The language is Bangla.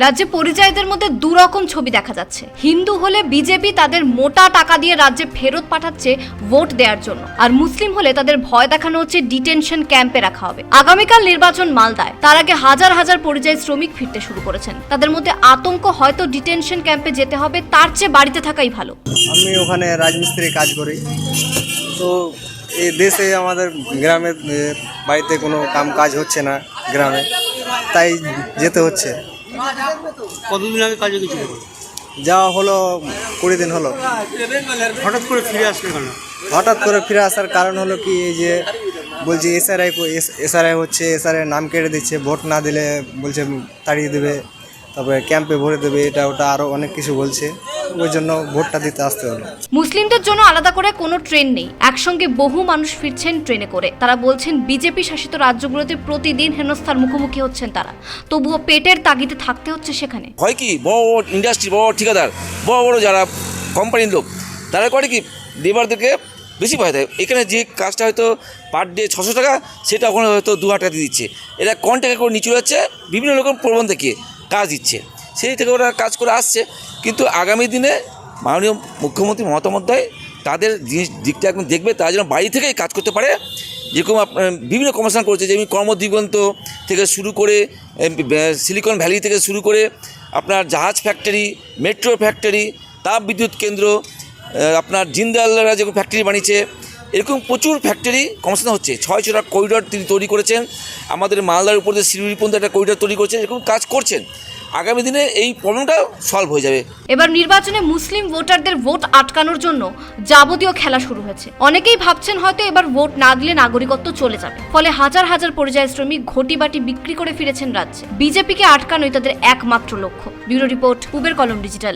রাজ্যে পরিযায়ীদের মধ্যে দুরকম ছবি দেখা যাচ্ছে। হিন্দু হলে বিজেপি তাদের মোটা টাকা দিয়ে রাজ্যে ফেরত পাঠাচ্ছে ভোট দেওয়ার জন্য, আর মুসলিম হলে তাদের ভয় দেখানো হচ্ছে ডিটেনশন ক্যাম্পে রাখা হবে। আগামীকাল নির্বাচন মালদায়, তার আগে হাজার হাজার পরিযায়ী শ্রমিক ফিরতে শুরু করেছেন। তাদের মধ্যে আতঙ্ক, হয়তো ডিটেনশন ক্যাম্পে যেতে হবে, তার চেয়ে বাড়িতে থাকাই ভালো। আমি ওখানে রাজমিস্ত্রি কাজ করি, তো এই দেশে আমাদের গ্রামে বাড়িতে কোনো কাজ হচ্ছে না গ্রামে, তাই যেতে হচ্ছে। কতদিন আগে কাজে গেছিল? যাওয়া হলো 20 দিন হলো। হঠাৎ করে ফিরে আসলে কেন? হঠাৎ করে ফিরে আসার কারণ হলো কি, এই যে বলছে এসআরআই হচ্ছে, এসআরআই নাম কেটে দিচ্ছে, ভোট না দিলে বলছে তাড়িয়ে দেবে, তারপরে ক্যাম্পে ভরে দেবে, এটা ওটা আরও অনেক কিছু বলছে, ওই জন্য ভোটটা দিতে আসতে হলো। মুসলিমদের জন্য আলাদা করে কোনো ট্রেন নেই, একসঙ্গে বহু মানুষ ফিরছেন ট্রেনে করে। তারা বলছেন বিজেপি শাসিত রাজ্যগুলোতে প্রতিদিন হেনস্থার মুখোমুখি হচ্ছেন তারা, তবুও পেটের তাগিদে থাকতে হচ্ছে সেখানে। হয় কি, বড় বড় ইন্ডাস্ট্রি, বড় ঠিকাদার, বড় বড় যারা কোম্পানির লোক, তারা করে কি লেবারদেরকে বেশি পয়সা দেয়। এখানে যে কাজটা হয়তো পার ডে 600 টাকা, সেটা ওখানে হয়তো 2000 টাকা দিয়ে দিচ্ছে। এরা কন্ট্রাক্ট করে নিচু যাচ্ছে, বিভিন্ন রকম প্রবন্ধ দেখিয়ে কাজ দিচ্ছে, সেই থেকে ওরা কাজ করে আসছে। কিন্তু আগামী দিনে মাননীয় মুখ্যমন্ত্রী মমতা বন্দ্যোপাধ্যায় তাদের দিকটা এখন দেখবে, তারা যেন বাড়ি থেকেই কাজ করতে পারে। যেরকম আপনার বিভিন্ন কর্মসংস্থান করেছে, যেমন কর্মদিগন্ত থেকে শুরু করে সিলিকন ভ্যালি থেকে শুরু করে আপনার জাহাজ ফ্যাক্টরি, মেট্রো ফ্যাক্টরি, তাপ বিদ্যুৎ কেন্দ্র, আপনার জিন্দালরা যেরকম ফ্যাক্টরি বানিয়েছে, এরকম প্রচুর ফ্যাক্টরি কর্মসংস্থান হচ্ছে। 600টা করিডর তিনি তৈরি করেছেন, আমাদের মালদার উপর দিয়ে শিলিগুড়ি পর্যন্ত একটা করিডর তৈরি করছেন, এরকম কাজ করছেন। আগামী দিনে এই প্রবলেমটা সলভ হয়ে যাবে। এবার নির্বাচনে মুসলিম ভোটারদের ভোট আটকানোর জন্য যাবতীয় খেলা শুরু হয়েছে। অনেকেই ভাবছেন হয়তো এবার ভোট না দিলে নাগরিকত্ব চলে যাবে, ফলে হাজার হাজার পরিযায়ী শ্রমিক ঘটি বাটি বিক্রি করে ফিরেছেন রাজ্যে। বিজেপিকে আটকানোই তাদের একমাত্র লক্ষ্য। ব্যুরো রিপোর্ট, পুবের কলম ডিজিটাল।